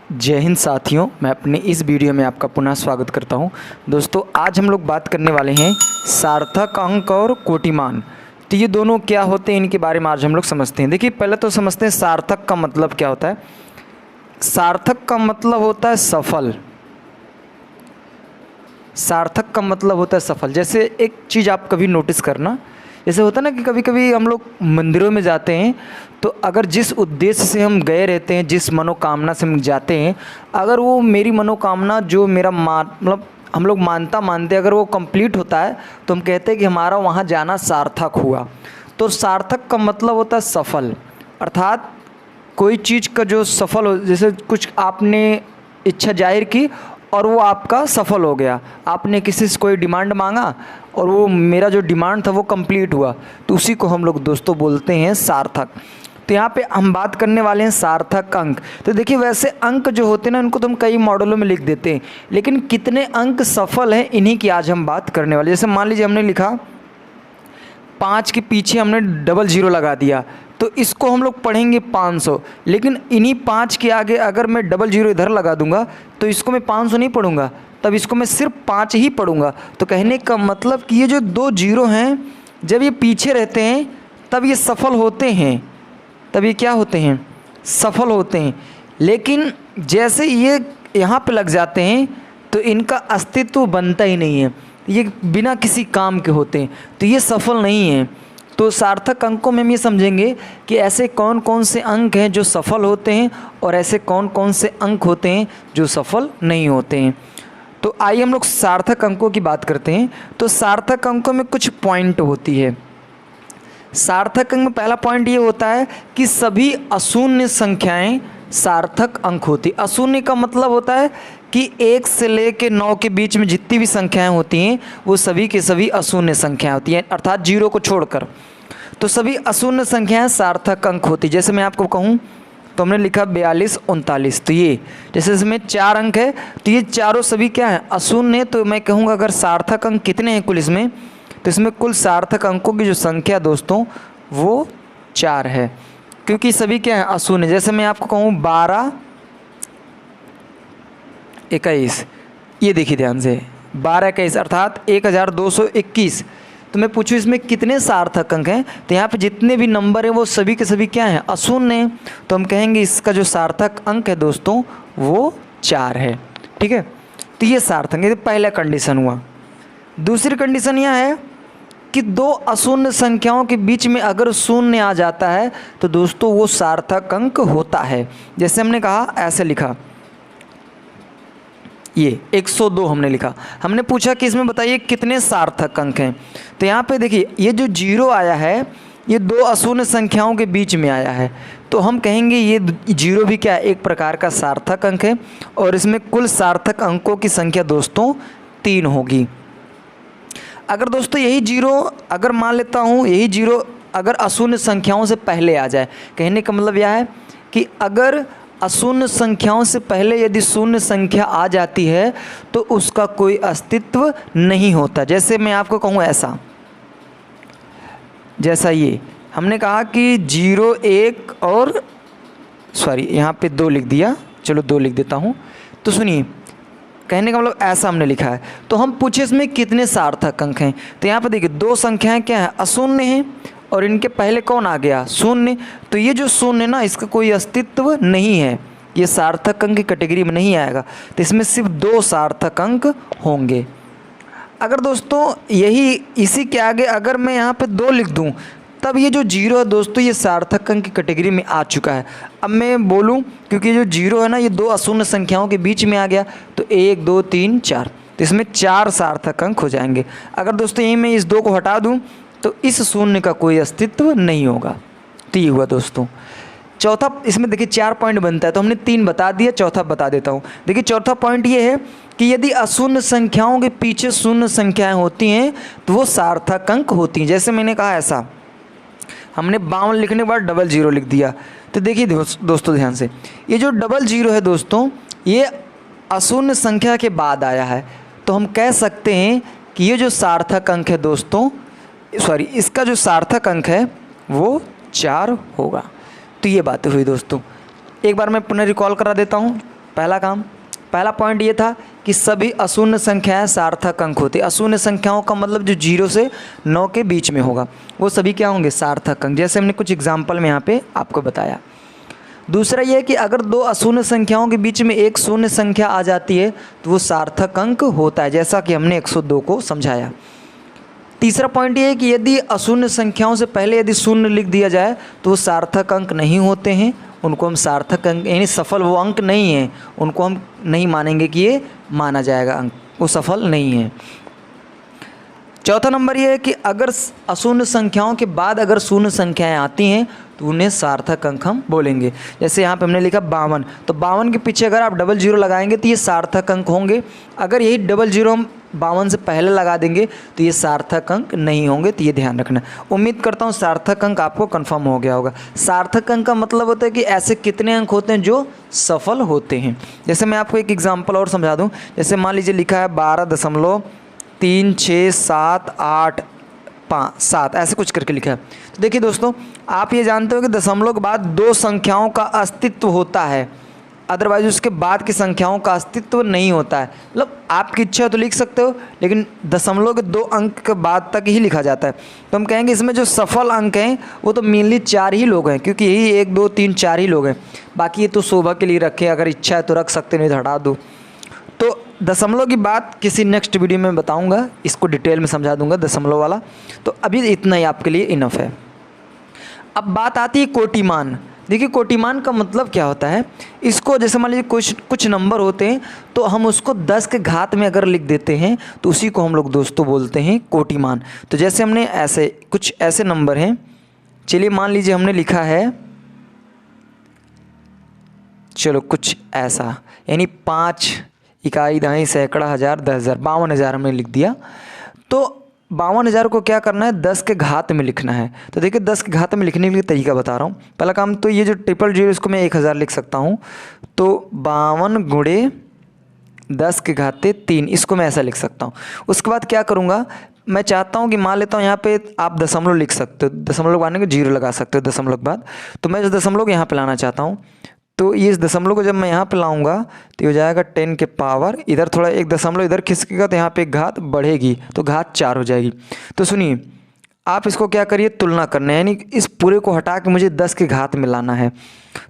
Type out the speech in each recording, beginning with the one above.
जय हिंद साथियों, मैं अपने इस वीडियो में आपका पुनः स्वागत करता हूं। दोस्तों, आज हम लोग बात करने वाले हैं सार्थक अंक और कोटिमान। तो ये दोनों क्या होते हैं, इनके बारे में आज हम लोग समझते हैं। देखिए, पहले तो समझते हैं सार्थक का मतलब क्या होता है। सार्थक का मतलब होता है सफल। सार्थक का मतलब होता है सफल। जैसे एक चीज़ आप कभी नोटिस करना, जैसे होता है ना कि कभी कभी हम लोग मंदिरों में जाते हैं, तो अगर जिस उद्देश्य से हम गए रहते हैं, जिस मनोकामना से हम जाते हैं, अगर वो मेरी मनोकामना जो मेरा मतलब हम लोग मानते अगर वो कंप्लीट होता है, तो हम कहते हैं कि हमारा वहाँ जाना सार्थक हुआ। तो सार्थक का मतलब होता है सफल, अर्थात कोई चीज़ का जो सफल हो, जैसे कुछ आपने इच्छा जाहिर की और वो आपका सफल हो गया। आपने किसी से कोई डिमांड मांगा और वो मेरा जो डिमांड था वो कंप्लीट हुआ, तो उसी को हम लोग दोस्तों बोलते हैं सार्थक। तो यहाँ पे हम बात करने वाले हैं सार्थक अंक। तो देखिए, वैसे अंक जो होते हैं ना, इनको तो हम कई मॉडलों में लिख देते हैं, लेकिन कितने अंक सफल हैं इन्हीं की आज हम बात करने वाले। जैसे मान लीजिए हमने लिखा 5 के पीछे हमने डबल जीरो लगा दिया, तो इसको हम लोग पढ़ेंगे 500। लेकिन इन्हीं 5 के आगे अगर मैं डबल जीरो इधर लगा दूंगा, तो इसको मैं 500 नहीं पढ़ूंगा, तब इसको मैं सिर्फ 5 ही पढ़ूंगा। तो कहने का मतलब कि ये जो दो जीरो हैं, जब ये पीछे रहते हैं तब ये सफल होते हैं, तब ये क्या होते हैं, सफल होते हैं। लेकिन जैसे ये यहाँ पे लग जाते हैं तो इनका अस्तित्व बनता ही नहीं है, ये बिना किसी काम के होते हैं, तो ये सफल नहीं है। तो सार्थक अंकों में हम ये समझेंगे कि ऐसे कौन कौन से अंक हैं जो सफल होते हैं और ऐसे कौन कौन से अंक होते हैं जो सफल नहीं होते हैं। तो आइए हम लोग सार्थक अंकों की बात करते हैं। तो सार्थक अंकों में कुछ पॉइंट होती है। सार्थक अंक में पहला पॉइंट ये होता है कि सभी अशून्य संख्याएं सार्थक अंक होती। अशून्य का मतलब होता है कि 1 से लेकर 9 के बीच में जितनी भी संख्याएं होती हैं वो सभी के सभी अशून्य संख्याएं होती हैं, अर्थात जीरो को छोड़कर। तो सभी अशून्य संख्याएं सार्थक अंक होती। जैसे मैं आपको कहूँ तो हमने लिखा 42, 39, तो ये जैसे इसमें 4 अंक है, तो ये चारों सभी क्या है, अशून्य। तो मैं कहूँगा अगर सार्थक अंक कितने हैं कुल इसमें, तो इसमें कुल सार्थक अंकों की जो संख्या दोस्तों वो 4 है, क्योंकि सभी क्या है, अशून्य। जैसे मैं आपको कहूँ 12, 21, ये देखिए ध्यान से 12, 21 अर्थात 1221। तो मैं पूछूँ इसमें कितने सार्थक अंक हैं, तो यहाँ पे जितने भी नंबर हैं वो सभी के सभी क्या हैं, अशून्य हैं। तो हम कहेंगे इसका जो सार्थक अंक है दोस्तों वो 4 है। ठीक है, तो ये सार्थक, ये पहला कंडीशन हुआ। दूसरी कंडीशन यह है कि दो अशून्य संख्याओं के बीच में अगर शून्य आ जाता है तो दोस्तों वो सार्थक अंक होता है। जैसे हमने कहा, ऐसे लिखा, ये 102 हमने लिखा, हमने पूछा कि इसमें बताइए कितने सार्थक अंक हैं। तो यहाँ पे देखिए, ये जो जीरो आया है ये दो अशून्य संख्याओं के बीच में आया है, तो हम कहेंगे ये जीरो भी क्या है, एक प्रकार का सार्थक अंक है, और इसमें कुल सार्थक अंकों की संख्या दोस्तों 3 होगी। अगर दोस्तों यही जीरो, अगर मान लेता हूँ यही जीरो अगर अशून्य संख्याओं से पहले आ जाए, कहने का मतलब यह है कि अगर अशून्य संख्याओं से पहले यदि शून्य संख्या आ जाती है तो उसका कोई अस्तित्व नहीं होता। जैसे मैं आपको कहूँ ऐसा, जैसा ये हमने कहा कि 0, 1 और सॉरी यहाँ पे 2 लिख दिया, चलो 2 लिख देता हूँ। तो सुनिए, कहने का मतलब ऐसा हमने लिखा है। तो हम पूछे इसमें कितने सार्थक अंक हैं, तो यहाँ पर देखिए दो संख्याएं क्या है, अशून्य हैं, और इनके पहले कौन आ गया, शून्य। तो ये जो शून्य ना, इसका कोई अस्तित्व नहीं है, ये सार्थक अंक की कैटेगरी में नहीं आएगा। तो इसमें सिर्फ 2 सार्थक अंक होंगे। अगर दोस्तों यही इसी के आगे अगर मैं यहाँ पे 2 लिख दूँ, तब ये जो जीरो है दोस्तों ये सार्थक अंक की कैटेगरी में आ चुका है। अब मैं बोलूँ, क्योंकि जो जीरो है ना ये 2 अशून्य संख्याओं के बीच में आ गया, तो 1, 2, 3, 4, तो इसमें 4 सार्थक अंक हो जाएंगे। अगर दोस्तों यहीं मैं इस 2 को हटा दूँ तो इस शून्य का कोई अस्तित्व नहीं होगा। तो ये हुआ दोस्तों। चौथा, इसमें देखिए 4 पॉइंट बनता है, तो हमने 3 बता दिया, चौथा बता देता हूँ। देखिए चौथा पॉइंट ये है कि यदि अशून्य संख्याओं के पीछे शून्य संख्याएं होती हैं तो वो सार्थक अंक होती हैं। जैसे मैंने कहा ऐसा, हमने 52 लिखने के बाद डबल जीरो लिख दिया। तो देखिए दोस्तों ध्यान से, ये जो डबल जीरो है दोस्तों ये अशून्य संख्या के बाद आया है, तो हम कह सकते हैं कि ये जो सार्थक अंक है दोस्तों, सॉरी इसका जो सार्थक अंक है वो 4 होगा। तो ये बातें हुई दोस्तों। एक बार मैं पुनः रिकॉल करा देता हूँ। पहला पॉइंट ये था कि सभी अशून्य संख्याएं सार्थक अंक होती है। अशून्य संख्याओं का मतलब जो 0 से 9 के बीच में होगा वो सभी क्या होंगे, सार्थक अंक, जैसे हमने कुछ एग्जाम्पल में यहाँ पे आपको बताया। दूसरा ये है कि अगर दो अशून्य संख्याओं के बीच में एक शून्य संख्या आ जाती है तो वो सार्थक अंक होता है, जैसा कि हमने 102 को समझाया। तीसरा पॉइंट ये है कि यदि अशून्य संख्याओं से पहले यदि शून्य लिख दिया जाए तो वो सार्थक अंक नहीं होते हैं, उनको हम सार्थक अंक यानी सफल वो अंक नहीं है, उनको हम नहीं मानेंगे कि ये माना जाएगा अंक, वो सफल नहीं है। चौथा नंबर ये है कि अगर अशून्य संख्याओं के बाद अगर शून्य संख्याएं आती हैं तो उन्हें सार्थक अंक हम बोलेंगे। जैसे यहाँ पे हमने लिखा 52, तो 52 के पीछे अगर आप 00 लगाएंगे तो ये सार्थक अंक होंगे। अगर यही 00 हम 52 से पहले लगा देंगे तो ये सार्थक अंक नहीं होंगे, तो ये ध्यान रखना। उम्मीद करता हूँ सार्थक अंक आपको कंफर्म हो गया होगा। सार्थक अंक का मतलब होता है कि ऐसे कितने अंक होते हैं जो सफल होते हैं। जैसे मैं आपको एक एग्जाम्पल और समझा दूँ, जैसे मान लीजिए लिखा है 12.367857 ऐसे कुछ करके लिखा है। तो देखिए दोस्तों, आप ये जानते हो कि दशमलव के बाद दो संख्याओं का अस्तित्व होता है, अदरवाइज उसके बाद की संख्याओं का अस्तित्व नहीं होता है। मतलब आपकी इच्छा तो लिख सकते हो, लेकिन दशमलव के 2 अंक के बाद तक ही लिखा जाता है। तो हम कहेंगे इसमें जो सफल अंक हैं वो तो मेनली 4 ही लोग हैं, क्योंकि यही 1 2 3 4 ही लोग हैं। बाकी ये तो शोभा के लिए रखे, अगर इच्छा है तो रख सकते, नहीं तो हटा दो। तो दशमलव की बात किसी नेक्स्ट वीडियो में बताऊंगा, इसको डिटेल में समझा दूंगा दशमलव वाला। तो अभी इतना ही आपके लिए इनफ है। अब बात आती है कोटिमान। देखिए कोटिमान का मतलब क्या होता है, इसको जैसे मान लीजिए कुछ नंबर होते हैं तो हम उसको 10 के घात में अगर लिख देते हैं तो उसी को हम लोग दोस्तों बोलते हैं कोटिमान। तो जैसे हमने ऐसे कुछ ऐसे नंबर हैं, चलिए मान लीजिए हमने लिखा है, चलो कुछ ऐसा, यानी 5 इकाई दहाई सैकड़ा हज़ार 10,000 52,000 हमने लिख दिया। तो 52,000 को क्या करना है, 10 के घात में लिखना है। तो देखिए 10 के घात में लिखने के लिए तरीका बता रहा हूँ। पहला काम तो ये जो 000 इसको मैं 1000 लिख सकता हूँ। तो 52 गुणे 10 के घाते 3, इसको मैं ऐसा लिख सकता हूँ। उसके बाद क्या करूँगा, मैं चाहता हूँ कि मान लेता हूँ यहाँ पे आप दशमलव लिख सकते हो, दशमलव आने के 0 लगा सकते हो दशमलव के बाद। तो मैं इस दशमलव को यहाँ पे लाना चाहता हूँ। तो ये इस दशमलव को जब मैं यहाँ पे लाऊंगा तो ये हो जाएगा 10 के पावर, इधर थोड़ा एक दशमलव इधर खिसकेगा तो यहाँ पे एक घात बढ़ेगी तो घात 4 हो जाएगी। तो सुनिए, आप इसको क्या करिए, तुलना करना है, यानी इस पूरे को हटा के मुझे 10 के घात में लाना है।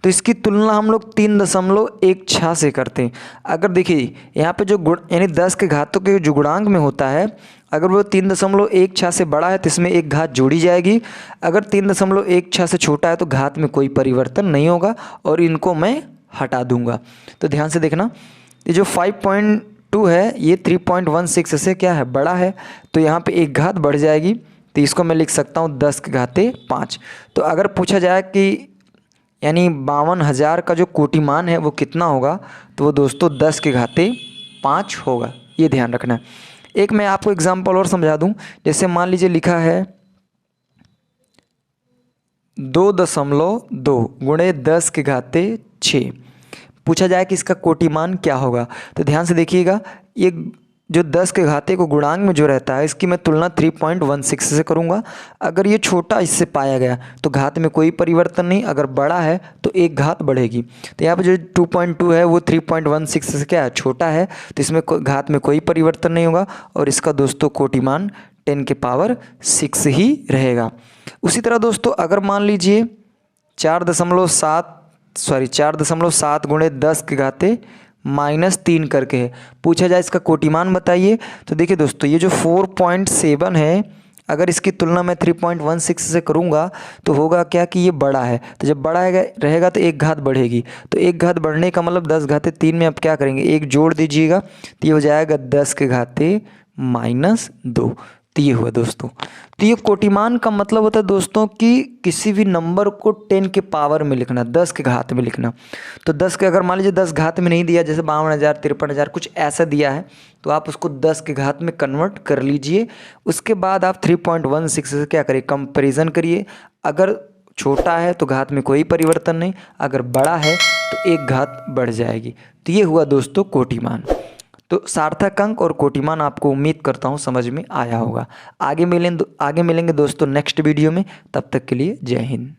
तो इसकी तुलना हम लोग 3.16 से करते हैं। अगर देखिए यहाँ पे जो गुण यानी 10 के घातों के जो गुणांक में होता है, अगर वो 3.16 से बड़ा है तो इसमें एक घात जोड़ी जाएगी। अगर 3.16 से छोटा है तो घात में कोई परिवर्तन नहीं होगा और इनको मैं हटा दूंगा। तो ध्यान से देखना, ये जो 5.2 है ये 3.16 से क्या है, बड़ा है, तो यहाँ पे एक घात बढ़ जाएगी। तो इसको मैं लिख सकता हूँ 10 के घाते 5। तो अगर पूछा जाए कि यानी 52,000 का जो कोटिमान है वो कितना होगा, तो वो दोस्तों 10 के घाते 5 होगा। ये ध्यान रखना है। एक मैं आपको एग्जांपल और समझा दूं, जैसे मान लीजिए लिखा है 2.2 गुणे 10 के घाते 6। पूछा जाए कि इसका कोटिमान क्या होगा, तो ध्यान से देखिएगा, ये जो 10 के घाते को गुणांक में जो रहता है इसकी मैं तुलना 3.16 से करूंगा। अगर ये छोटा इससे पाया गया तो घात में कोई परिवर्तन नहीं, अगर बड़ा है तो एक घात बढ़ेगी। तो यहाँ पे जो 2.2 है वो 3.16 से क्या है, छोटा है, तो इसमें घात में कोई परिवर्तन नहीं होगा और इसका दोस्तों कोटिमान 10 के पावर 6 ही रहेगा। उसी तरह दोस्तों अगर मान लीजिए 4.7 गुणे 10 के घाते -3 करके है, पूछा जाए इसका कोटिमान बताइए। तो देखिए दोस्तों, ये जो 4.7 है, अगर इसकी तुलना मैं 3.16 से करूँगा तो होगा क्या कि ये बड़ा है। तो जब बड़ा रहेगा तो एक घात बढ़ेगी, तो एक घात बढ़ने का मतलब 10 घाते 3 में आप क्या करेंगे, एक जोड़ दीजिएगा, तो ये हो जाएगा 10 के घाते -2। तो ये हुआ दोस्तों। तो ये कोटिमान का मतलब होता है दोस्तों कि किसी भी नंबर को 10 के पावर में लिखना, 10 के घात में लिखना। तो 10 के अगर मान लीजिए 10 घात में नहीं दिया, जैसे 52,000 53,000 कुछ ऐसा दिया है, तो आप उसको 10 के घात में कन्वर्ट कर लीजिए। उसके बाद आप 3.16 से क्या करिए, कंपेरिजन करिए। अगर छोटा है तो घात में कोई परिवर्तन नहीं, अगर बड़ा है तो एक घात बढ़ जाएगी। तो ये हुआ दोस्तों कोटिमान। तो सार्थक अंक और कोटिमान आपको उम्मीद करता हूँ समझ में आया होगा। आगे मिलेंगे दोस्तों नेक्स्ट वीडियो में, तब तक के लिए जय हिंद।